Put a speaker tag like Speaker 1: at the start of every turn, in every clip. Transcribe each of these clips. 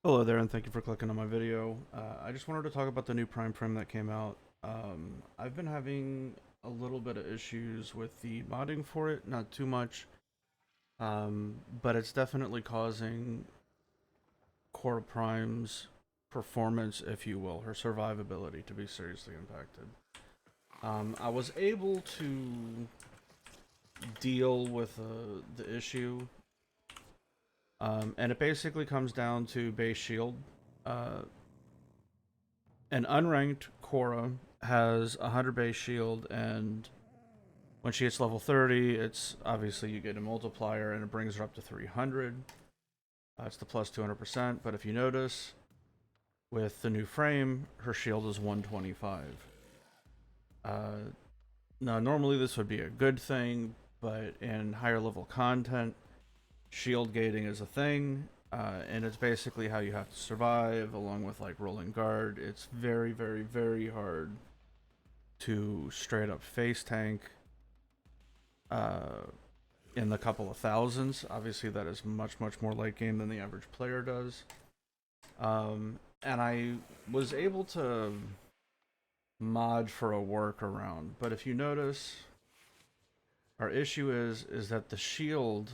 Speaker 1: Hello there, and thank you for clicking on my video. I just wanted to talk about the new Prime frame that came out. I've been having a little bit of issues with the modding for it, not too much, but it's definitely causing Core Prime's performance, if you will, her survivability to be seriously impacted. I was able to deal with the issue, and it basically comes down to base shield. Uh, an unranked khora has 100 base shield, and when she hits level 30, it's obviously you get a multiplier and it brings her up to 300. It's the plus 200%, but if you notice, with the new frame, her shield is 125. Uh, Now, normally this would be a good thing, but in higher level content, shield gating is a thing, and it's basically how you have to survive, along with like rolling guard. It's very, very, very hard to straight up face tank uh, in the couple of thousands. Obviously, that is much, much more late game than the average player does. And I was able to mod for a workaround, but if you notice, our issue is that the shield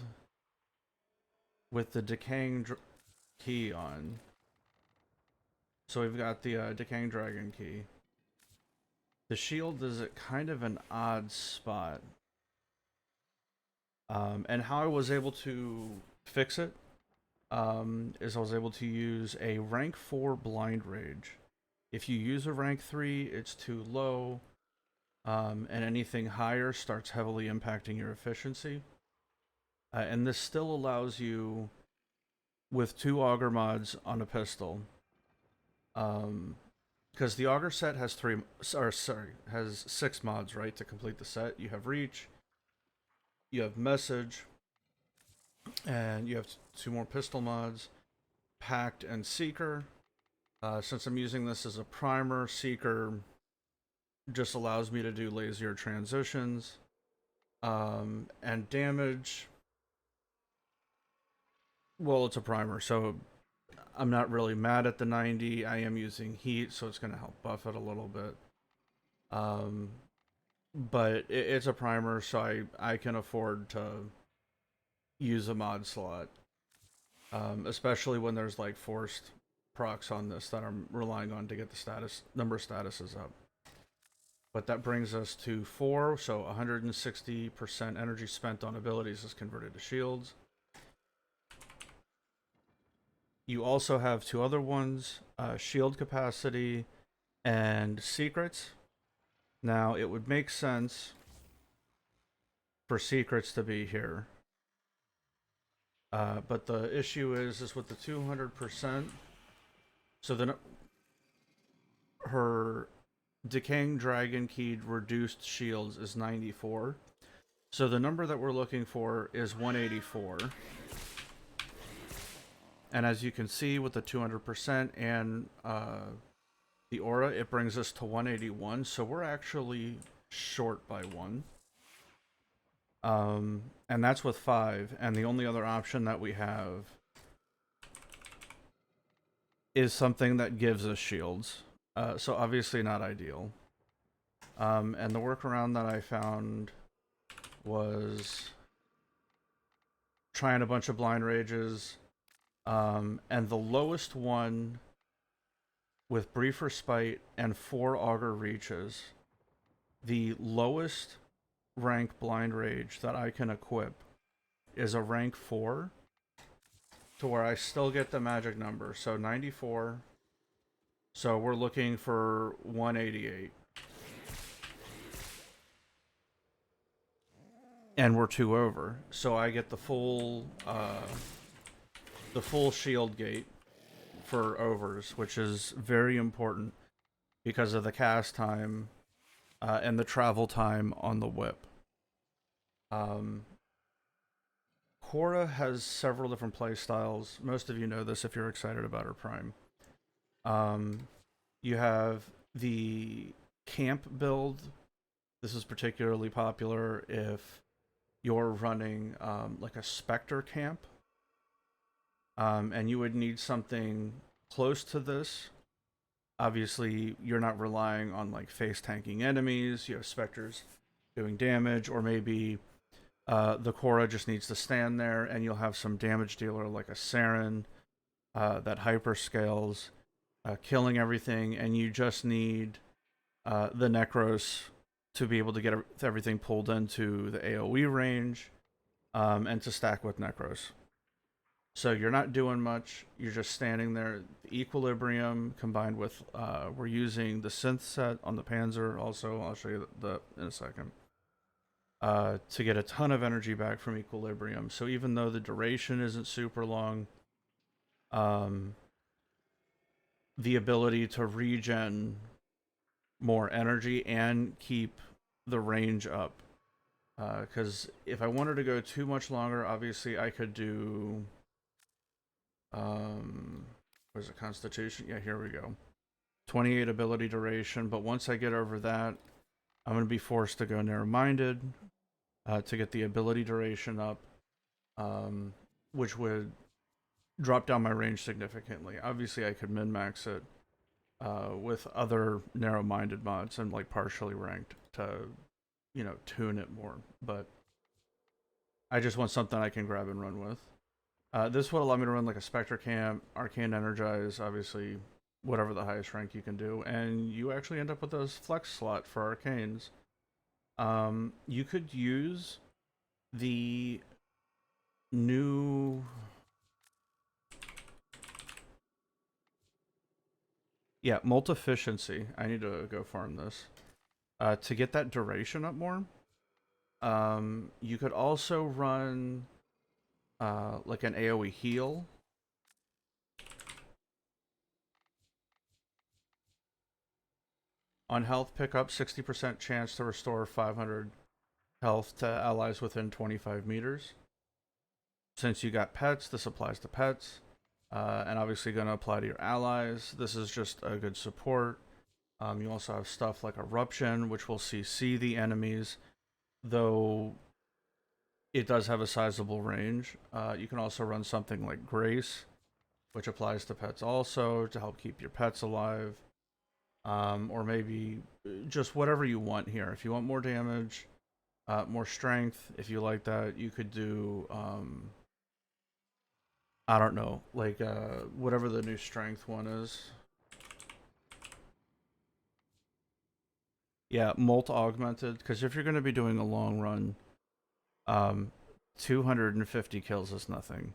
Speaker 1: with the decaying key on. So we've got the decaying dragon key. The shield is at kind of an odd spot. And how I was able to fix it is I was able to use a rank 4 blind rage. If you use a rank 3, it's too low, and anything higher starts heavily impacting your efficiency. And this still allows you, with 2 auger mods on a pistol, because the auger set has has 6 mods, right, to complete the set. You have reach, you have message, and you have 2 more pistol mods, pact and seeker. Since I'm using this as a primer, seeker just allows me to do lazier transitions. And damage, well, it's a primer, so I'm not really mad at the 90. I am using heat, so it's going to help buff it a little bit. Um, but it's a primer, so I can afford to use a mod slot, especially when there's like forced procs on this that I'm relying on to get the status number of statuses up. But that brings us to 4, so 160% energy spent on abilities is converted to shields. You also have 2 other ones, shield capacity and secrets. Now, it would make sense for secrets to be here. But the issue is with the 200%, so then her decaying dragon keyed reduced shields is 94. So the number that we're looking for is 184. And as you can see with the 200% and the aura, it brings us to 181. So we're actually short by 1. And that's with 5. And the only other option that we have is something that gives us shields. So obviously not ideal. And the workaround that I found was trying a bunch of blind rages. And the lowest one with brief respite and 4 auger reaches, the lowest rank blind rage that I can equip is a rank 4, to where I still get the magic number. So 94. So we're looking for 188. And we're 2 over. So I get the full shield gate for overs, which is very important because of the cast time and the travel time on the whip. Um, Khora has several different play styles. Most of you know this if you're excited about her prime. You have the camp build. This is particularly popular if you're running like a Spectre camp. And you would need something close to this. Obviously, you're not relying on like face tanking enemies. You have specters doing damage, or maybe the khora just needs to stand there, and you'll have some damage dealer like a Saren that hyper scales, killing everything, and you just need the Necros to be able to get everything pulled into the AoE range, and to stack with Necros. So you're not doing much. You're just standing there. The equilibrium combined with we're using the synth set on the Panzer. Also, I'll show you in a second. To get a ton of energy back from equilibrium. So even though the duration isn't super long, um, the ability to regen more energy and keep the range up. Because if I wanted to go too much longer, obviously I could do was it Constitution? Yeah, here we go. 28 ability duration, but once I get over that, I'm going to be forced to go narrow-minded to get the ability duration up, which would drop down my range significantly. Obviously, I could min-max it with other narrow-minded mods and like partially ranked to, tune it more. But I just want something I can grab and run with. This would allow me to run like a Spectre Camp, Arcane Energize, obviously, whatever the highest rank you can do, and you actually end up with a flex slot for Arcanes. You could use the new. Yeah, Multificiency. I need to go farm this. To get that duration up more. You could also run like an AoE heal. On health pickup, 60% chance to restore 500 health to allies within 25 meters. Since you got pets, this applies to pets. And obviously going to apply to your allies. This is just a good support. You also have stuff like Eruption, which will CC the enemies, though it does have a sizable range. You can also run something like Grace, which applies to pets also to help keep your pets alive. Or maybe just whatever you want here. If you want more damage, more strength, if you like that, you could do, I don't know, like whatever the new strength one is. Yeah, Molt Augmented, because if you're going to be doing a long run, 250 kills is nothing.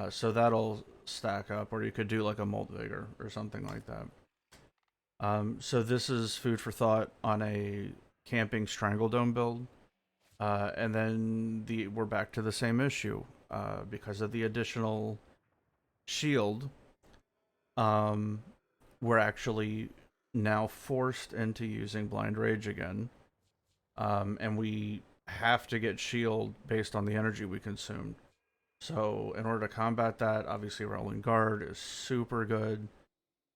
Speaker 1: So that'll stack up, or you could do like a Molt Vigor or something like that. So this is food for thought on a camping Strangle Dome build. And then we're back to the same issue. Because of the additional shield, we're actually now forced into using Blind Rage again. And we have to get shield based on the energy we consumed. So in order to combat that, obviously Rolling Guard is super good.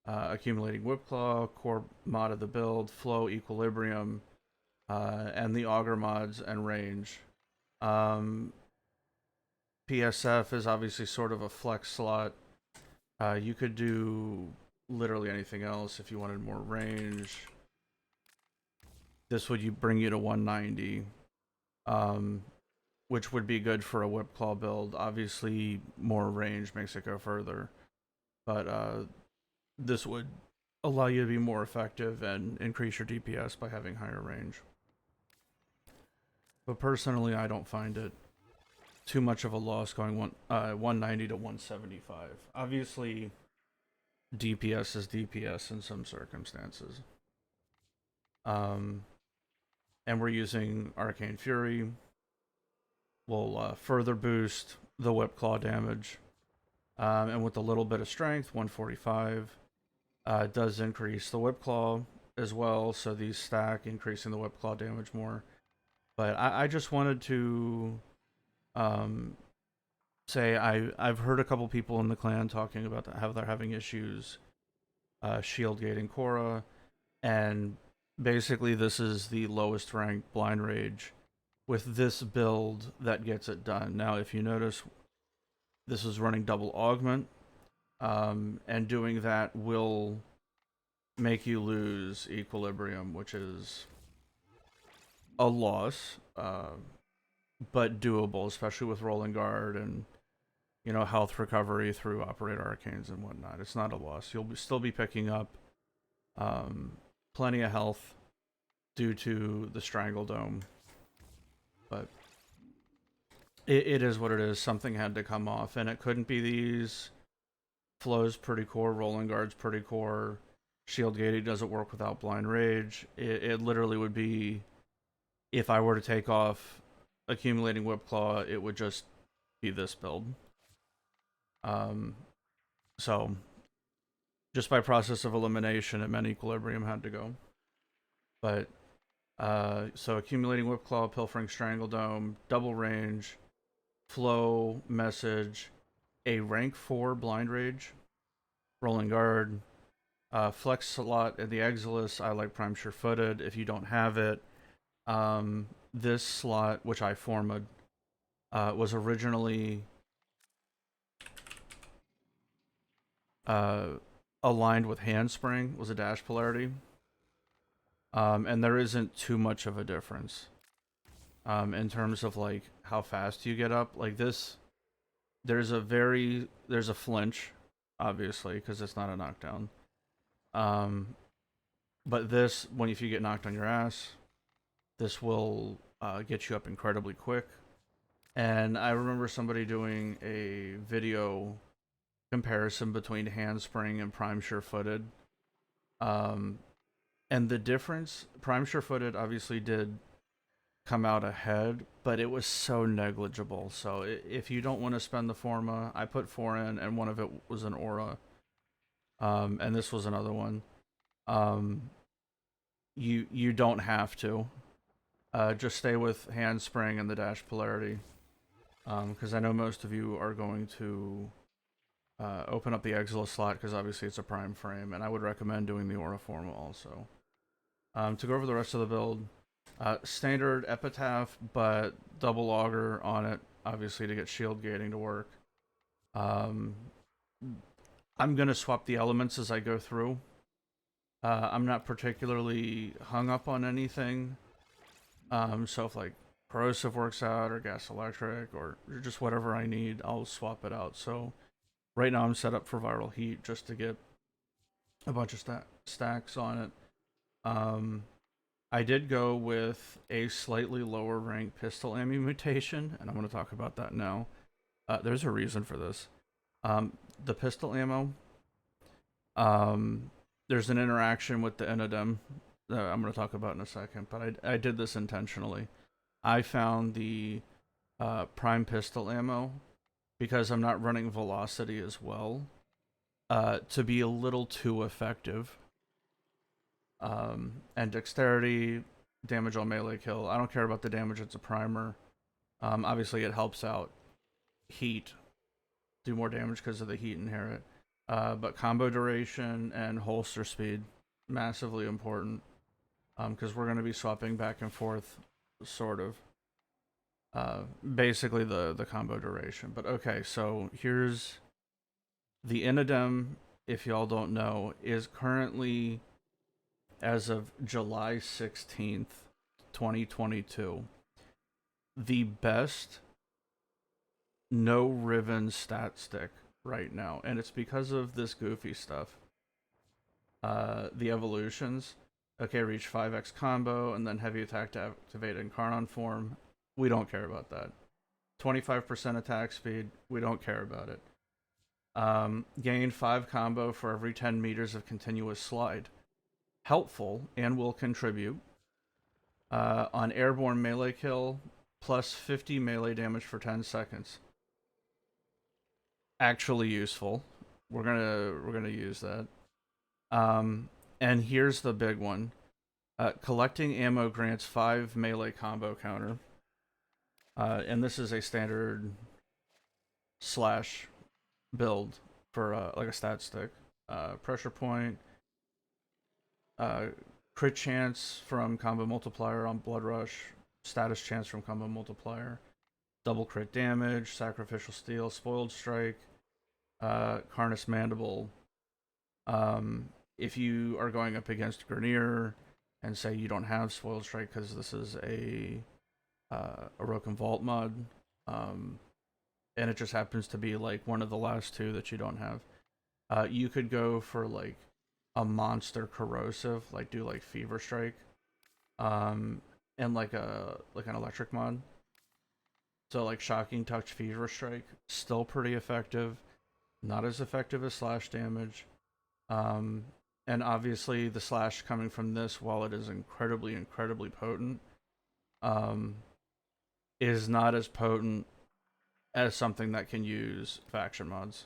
Speaker 1: Accumulating Whipclaw, core mod of the build, Flow, Equilibrium, and the Augur mods and range. PSF is obviously sort of a flex slot. You could do literally anything else if you wanted more range. This would bring you to 190, which would be good for a Whipclaw build. Obviously, more range makes it go further, but this would allow you to be more effective and increase your DPS by having higher range. But personally, I don't find it too much of a loss going 190 to 175. Obviously, DPS is DPS in some circumstances. And we're using Arcane Fury. Will further boost the Whipclaw damage. And with a little bit of strength, 145. Does increase the Whipclaw as well, so these stack, increasing the Whipclaw damage more. But I just wanted to say I've heard a couple people in the clan talking about how they're having issues shield gating khora, and basically this is the lowest ranked Blind Rage with this build that gets it done. Now, if you notice, This is running double augment, and doing that will make you lose equilibrium, which is a loss, but doable, especially with rolling guard and health recovery through operate arcanes and whatnot. It's not a loss. You'll still be picking up plenty of health due to the strangle dome, but it is what it is. Something had to come off, and it couldn't be these. Flow's pretty core, rolling guard's pretty core, shield gating doesn't work without blind rage. It literally would be, if I were to take off accumulating whip claw, it would just be this build. So just by process of elimination, it meant equilibrium had to go. But so accumulating whip claw, pilfering strangle dome, double range, flow, message, a rank 4 blind rage, rolling guard, flex slot in the Exilus. I like prime sure footed. If you don't have it, this slot, which I formed, was originally aligned with handspring, was a dash polarity, and there isn't too much of a difference in terms of like how fast you get up. Like this, there's a flinch, obviously, because it's not a knockdown. But this, if you get knocked on your ass, this will get you up incredibly quick. And I remember somebody doing a video comparison between handspring and prime sure-footed. And the difference, prime sure-footed obviously did come out ahead, but it was so negligible. So if you don't want to spend the forma, I put 4 in, and one of it was an aura. And this was another one. You don't have to. Just stay with handspring and the dash polarity. Because I know most of you are going to open up the Exilus slot, because obviously it's a prime frame, and I would recommend doing the aura forma also. To go over the rest of the build, standard epitaph, but double auger on it, obviously, to get shield gating to work. I'm gonna swap the elements as I go through. I'm not particularly hung up on anything. So if like corrosive works out, or gas electric, or just whatever I need, I'll swap it out. So right now I'm set up for viral heat just to get a bunch of stacks on it. I did go with a slightly lower rank pistol ammo mutation, and I'm going to talk about that now. There's a reason for this. The pistol ammo, there's an interaction with the Innodem that I'm going to talk about in a second, but I did this intentionally. I found the prime pistol ammo, because I'm not running velocity as well, to be a little too effective. And dexterity, damage on melee kill. I don't care about the damage, it's a primer. Obviously it helps out heat, do more damage because of the heat inherent. But combo duration and holster speed, massively important. Because we're going to be swapping back and forth, sort of. Basically the combo duration. But okay, so here's the Innodem, if y'all don't know, is currently, as of July 16th, 2022, the best no riven stat stick right now. And it's because of this goofy stuff. The evolutions. Okay, reach 5x combo, and then heavy attack to activate Incarnon form. We don't care about that. 25% attack speed. We don't care about it. Gain 5 combo for every 10 meters of continuous slide. Helpful and will contribute. On airborne melee kill, plus 50 melee damage for 10 seconds. Actually useful. We're gonna use that. And here's the big one. Collecting ammo grants 5 melee combo counter. And this is a standard slash build for like a stat stick. Pressure point, crit chance from combo multiplier on Blood Rush, status chance from combo multiplier, double crit damage, sacrificial steel, spoiled strike, Carnus Mandible. If you are going up against Grenier and say you don't have spoiled strike because this is a Orokin Vault mod, and it just happens to be like one of the last two that you don't have, you could go for like a monster corrosive, like do like Fever Strike, and like an electric mod. So like Shocking Touch, Fever Strike, still pretty effective. Not as effective as slash damage. And obviously the slash coming from this, while it is incredibly, incredibly potent, is not as potent as something that can use faction mods.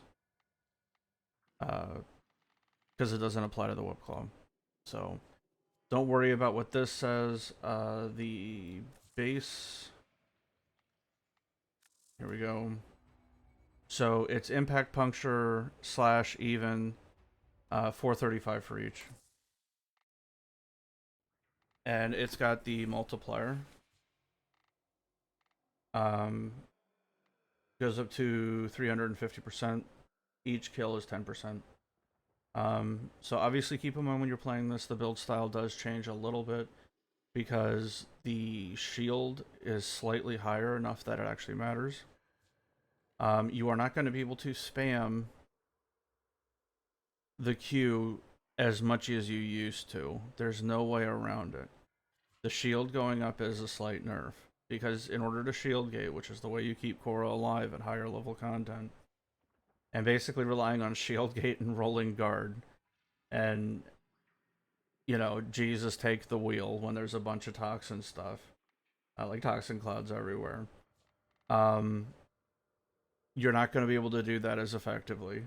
Speaker 1: Because it doesn't apply to the Whip Claw. So don't worry about what this says. The base... Here we go. So it's impact puncture slash even, 435 for each. And it's got the multiplier. Goes up to 350%. Each kill is 10%. So obviously keep in mind when you're playing this, the build style does change a little bit because the shield is slightly higher enough that it actually matters. You are not going to be able to spam the Q as much as you used to. There's no way around it. The shield going up is a slight nerf, because in order to shield gate, which is the way you keep Khora alive at higher level content, and basically relying on shield gate and rolling guard, and, you know, Jesus take the wheel when there's a bunch of toxin stuff, like toxin clouds everywhere, you're not going to be able to do that as effectively.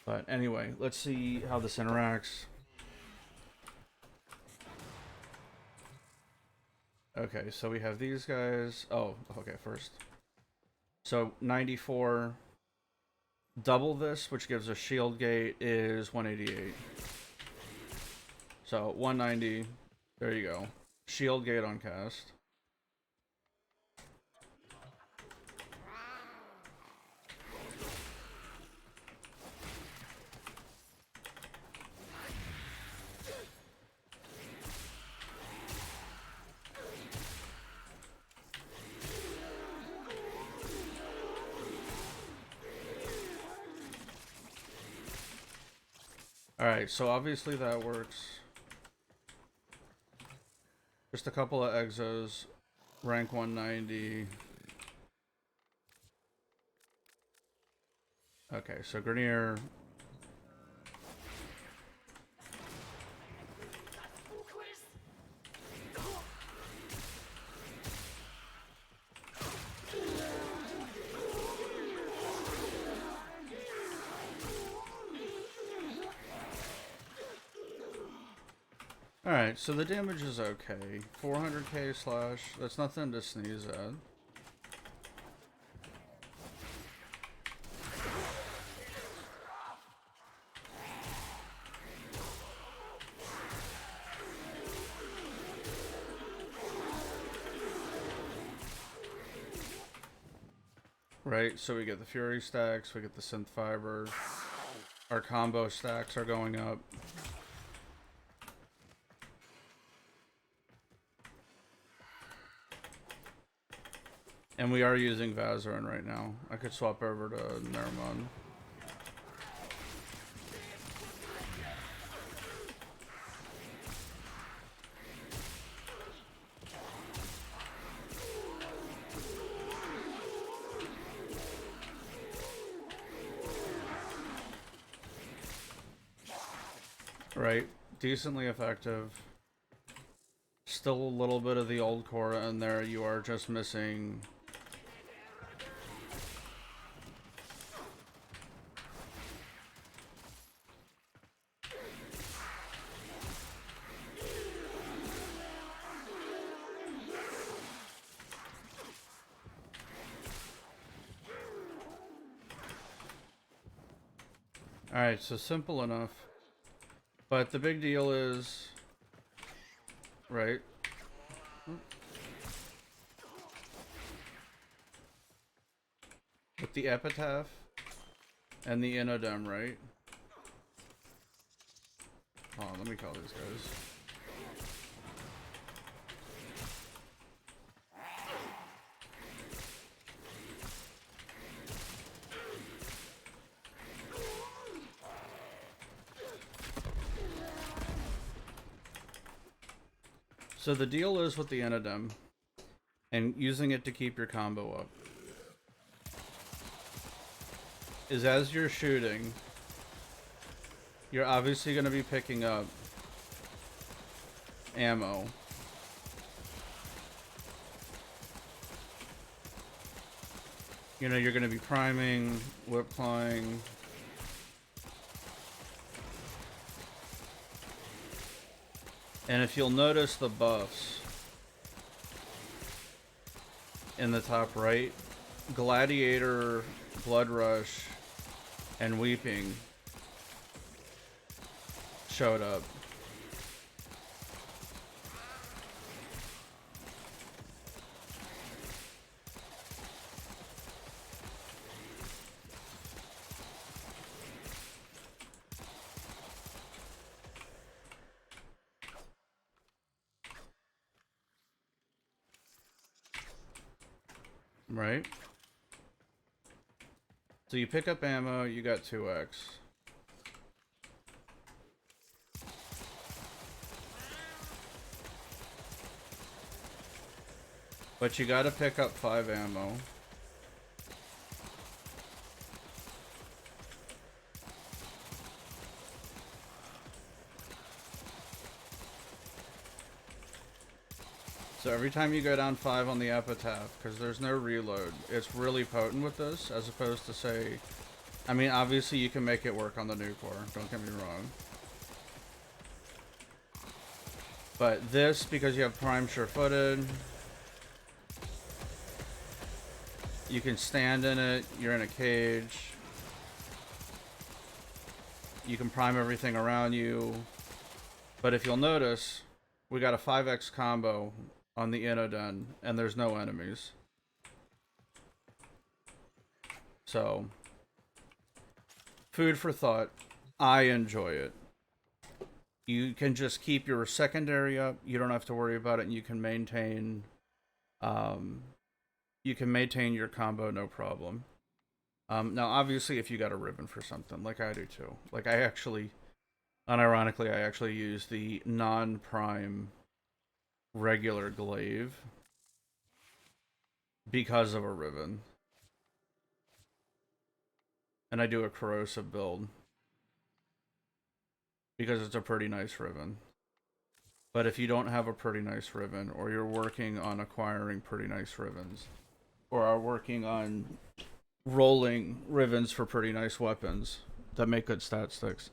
Speaker 1: But anyway, let's see how this interacts. Okay, so we have these guys. Oh, okay, first. So 94. Double this, which gives a shield gate, is 188. So 190. There you go. Shield gate on cast. Alright, so obviously that works. Just a couple of exos. Rank 190. Okay, so Grenier. Alright, so the damage is okay. 400k slash, that's nothing to sneeze at. Right, so we get the Fury stacks, we get the Synth Fiber. Our combo stacks are going up. And we are using Vazarin right now. I could swap over to Nermon. Right, decently effective. Still a little bit of the old Khora in there. You are just missing... Alright, so simple enough. But the big deal is... Right. the epitaph and the Innodem, right? Hold on, let me call these guys. So the deal is with the Innodem and using it to keep your combo up is as you're shooting, you're obviously going to be picking up ammo. You know, you're going to be priming, whip clawing. And if you'll notice the buffs in the top right, Gladiator, Blood Rush, and Weeping showed up. Right? So you pick up ammo, you got 2x. But you gotta pick up 5 ammo. So every time you go down 5 on the epitaph, because there's no reload, it's really potent with this, as opposed to, say... I mean, obviously you can make it work on the new core, don't get me wrong. But this, because you have prime sure-footed, you can stand in it, you're in a cage, you can prime everything around you. But if you'll notice, we got a 5x combo on the Innodem, and there's no enemies. So, food for thought. I enjoy it. You can just keep your secondary up. You don't have to worry about it, and you can maintain. You can maintain your combo, no problem. Now, obviously, if you got a ribbon for something, like I do too. Like I actually, unironically, I actually use the non-prime regular glaive because of a ribbon. And I do a corrosive build because it's a pretty nice ribbon. But if you don't have a pretty nice ribbon, or you're working on acquiring pretty nice ribbons, or are working on rolling ribbons for pretty nice weapons that make good stat sticks,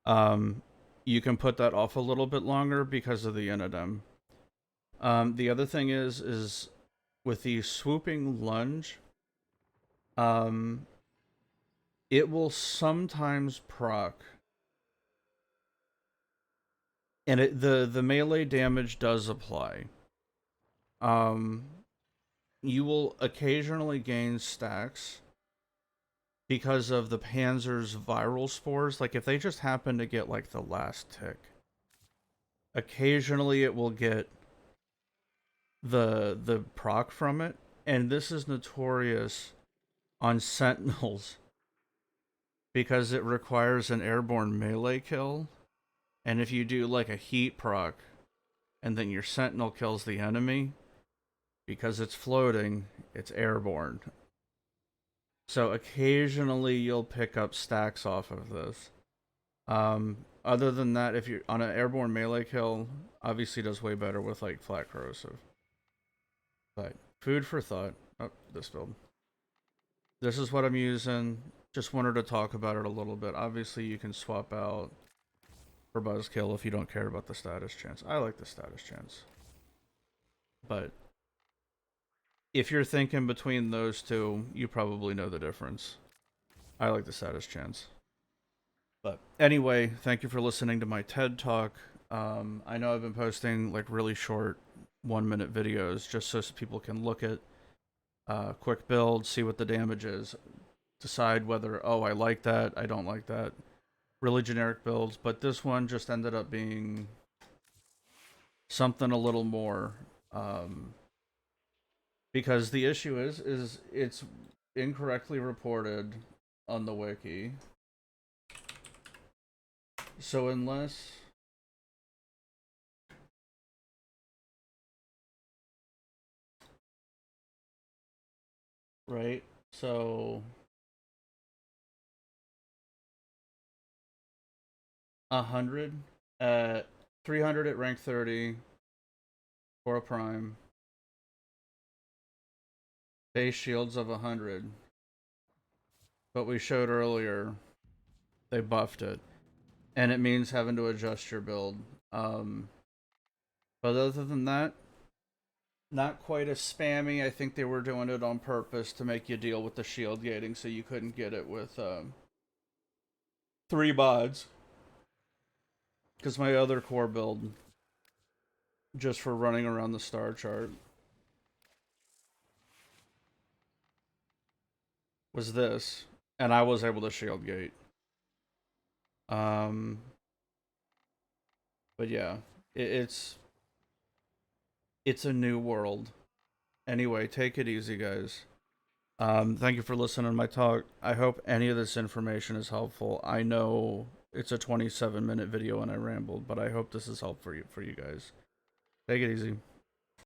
Speaker 1: you can put that off a little bit longer because of the Innodem. The other thing is with the swooping lunge, it will sometimes proc, and the melee damage does apply. You will occasionally gain stacks because of the Panzer's viral spores. Like if they just happen to get like the last tick, occasionally it will get the proc from it, and this is notorious on Sentinels because it requires an airborne melee kill, and if you do like a heat proc and then your Sentinel kills the enemy, because it's floating, it's airborne. So occasionally you'll pick up stacks off of this. Other than that, if you're on an airborne melee kill, obviously does way better with like flat corrosive. But food for thought. Oh, this build. This is what I'm using. Just wanted to talk about it a little bit. Obviously you can swap out for buzzkill if you don't care about the status chance. I like the status chance. But if you're thinking between those two, you probably know the difference. I like the status chance. But anyway, thank you for listening to my TED Talk. I know I've been posting like really short 1-minute videos just so people can look at quick build, see what the damage is, decide whether, oh, I like that, I don't like that. Really generic builds, but this one just ended up being something a little more. Because the issue is it's incorrectly reported on the wiki. So unless right, so 100 at 300 at rank 30 for a prime, base shields of 100. But we showed earlier they buffed it, and it means having to adjust your build. But other than that, not quite as spammy. I think they were doing it on purpose to make you deal with the shield gating so you couldn't get it with 3 mods. Because my other core build, just for running around the star chart, was this, and I was able to shield gate. But yeah, it's a new world. Anyway, take it easy, guys. Thank you for listening to my talk. I hope any of this information is helpful. I know it's a 27-minute video and I rambled, but I hope this is helpful for you guys. Take it easy.